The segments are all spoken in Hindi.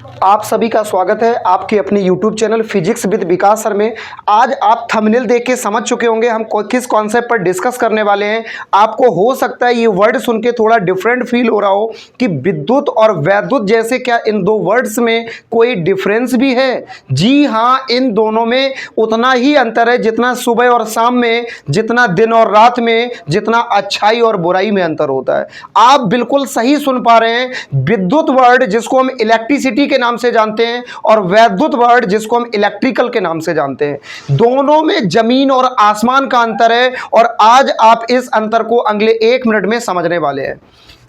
आप सभी का स्वागत है आपके अपने YouTube channel physics with Vikas sir में। आज आप थंबनेल देख के समझ चुके होंगे हम किस कॉन्सेप्ट पर डिस्कस करने वाले हैं। आपको हो सकता है ये वर्ड सुन के थोड़ा डिफरेंट फील हो रहा हो कि विद्युत और वैद्युत जैसे क्या इन दो वर्ड्स में कोई डिफरेंस भी है। जी हाँ, इन दोनों में उतना ही अंतर है जितना सुबह और शाम में, जितना दिन और रात में, जितना अच्छाई और बुराई में अंतर होता है। आप बिल्कुल सही सुन पा रहे हैं। विद्युत वर्ड जिसको हम इलेक्ट्रिसिटी के नाम से जानते हैं और वैद्युत वर्ड जिसको हम इलेक्ट्रिकल के नाम से जानते हैं, दोनों में जमीन और आसमान का अंतर है। और आज आप इस अंतर को अगले 1 मिनट में समझने वाले हैं।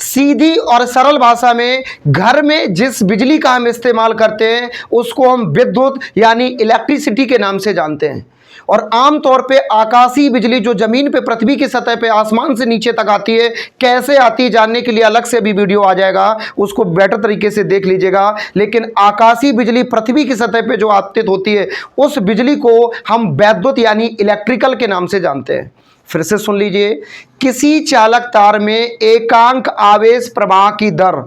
सीधी और सरल भाषा में, घर में जिस बिजली का हम इस्तेमाल करते हैं उसको हम विद्युत यानी इलेक्ट्रिसिटी के नाम से जानते हैं। और आमतौर पे आकाशीय बिजली जो जमीन पे, पृथ्वी की सतह पे, आसमान से नीचे तक आती है, कैसे आती है जानने के लिए अलग से भी वीडियो आ जाएगा, उसको बेटर तरीके से देख लीजिएगा। लेकिन आकाशीय बिजली पृथ्वी की सतह पे जो आपतित होती है उस बिजली को हम वैद्युत यानी इलेक्ट्रिकल के नाम से जानते हैं। फिर से सुन लीजिए, किसी चालक तार में एकांक आवेश प्रवाह की दर,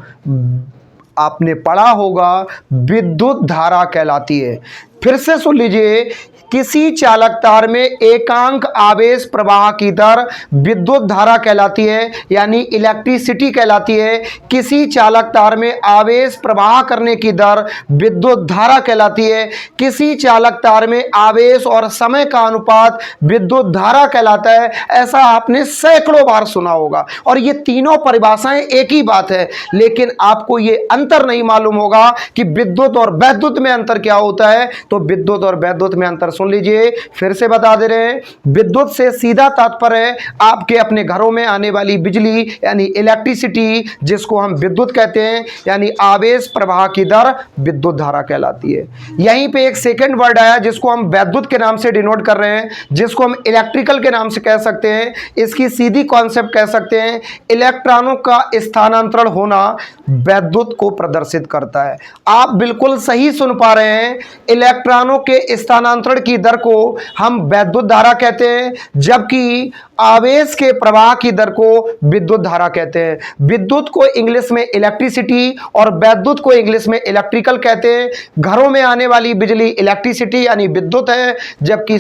आपने पढ़ा होगा, विद्युत धारा कहलाती है। फिर से सुन लीजिए, किसी चालक तार में एकांक आवेश प्रवाह की दर विद्युत धारा कहलाती है यानी इलेक्ट्रिसिटी कहलाती है। किसी चालक तार में आवेश प्रवाह करने की दर विद्युत धारा कहलाती है। किसी चालक तार में आवेश और समय का अनुपात विद्युत धारा कहलाता है। ऐसा आपने सैकड़ों बार सुना होगा और ये तीनों परिभाषाएं एक ही बात है, लेकिन आपको ये अंतर नहीं मालूम होगा कि विद्युत और वैद्युत में अंतर क्या होता है। तो विद्युत और वैद्युत में अंतर सुन लीजिए, फिर से बता दे रहे हैं। विद्युत से सीधा तात्पर्य है आपके अपने घरों में आने वाली बिजली यानी इलेक्ट्रिसिटी, जिसको हम विद्युत कहते हैं, यानी आवेश प्रवाह की दर विद्युत धारा कहलाती है। यहीं पे एक सेकंड वर्ड आया जिसको हम वैद्युत के नाम से डिनोट कर रहे हैं, जिसको हम इलेक्ट्रिकल के नाम से कह सकते हैं। इसकी सीधी कॉन्सेप्ट कह सकते हैं, इलेक्ट्रॉनों का स्थानांतरण होना वैद्युत को प्रदर्शित करता है। आप बिल्कुल सही सुन पा रहे हैं, इलेक्ट्रॉनों के स्थानांतरण की दर को हम वैद्युत धारा कहते हैं, जबकि आवेश के प्रवाह की दर को विद्युत धारा कहते हैं। विद्युत को इंग्लिश में इलेक्ट्रिसिटी और वैद्युत को इंग्लिश में इलेक्ट्रिकल कहते हैं। घरों में आने वाली बिजली इलेक्ट्रिसिटी यानी विद्युत है, जबकि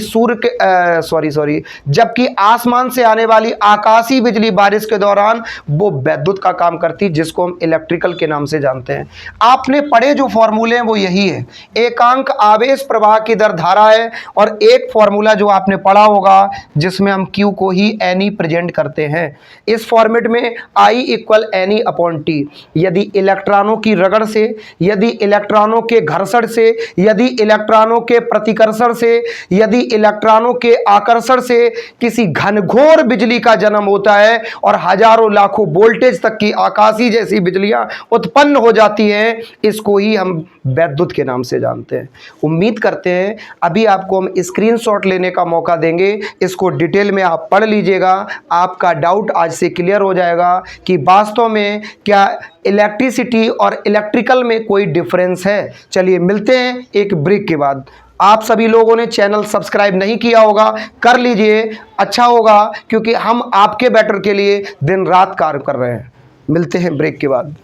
जबकि आसमान से आने वाली आकाशीय बिजली बारिश के दौरान वो वैद्युत का काम करती है, जिसको हम इलेक्ट्रिकल के नाम से जानते हैं। आपने पढ़े जो फॉर्मूले हैं वो यही है, एकांक आवेश प्रवाह की दर धारा है, और एक फॉर्मूला जो आपने पढ़ा होगा जिसमें हम Q को ही N प्रेजेंट करते हैं। इस फॉर्मेट में I = NE/T। यदि इलेक्ट्रॉनों की रगड़ से, यदि इलेक्ट्रॉनों के घर्षण से, यदि इलेक्ट्रॉनों के प्रतिकर्षण से, यदि इलेक्ट्रॉनों के आकर्षण से किसी घनघोर बिजली का जन्म होता है और हजारों लाखों वोल्टेज तक की आकाशीय जैसी बिजलियां उत्पन्न हो जाती हैं, इसको ही हम वैद्युत के नाम से जानते हैं। उम्मीद करते हैं अभी आपको हम स्क्रीनशॉट लेने का मौका देंगे, इसको डिटेल में आप पढ़ लीजिएगा। आपका डाउट आज से क्लियर हो जाएगा कि वास्तव में क्या इलेक्ट्रिसिटी और इलेक्ट्रिकल में कोई डिफरेंस है। चलिए मिलते हैं एक ब्रेक के बाद। आप सभी लोगों ने चैनल सब्सक्राइब नहीं किया होगा, कर लीजिए, अच्छा होगा, क्योंकि हम आपके बेटर के लिए दिन रात कार्य कर रहे हैं। मिलते हैं ब्रेक के बाद।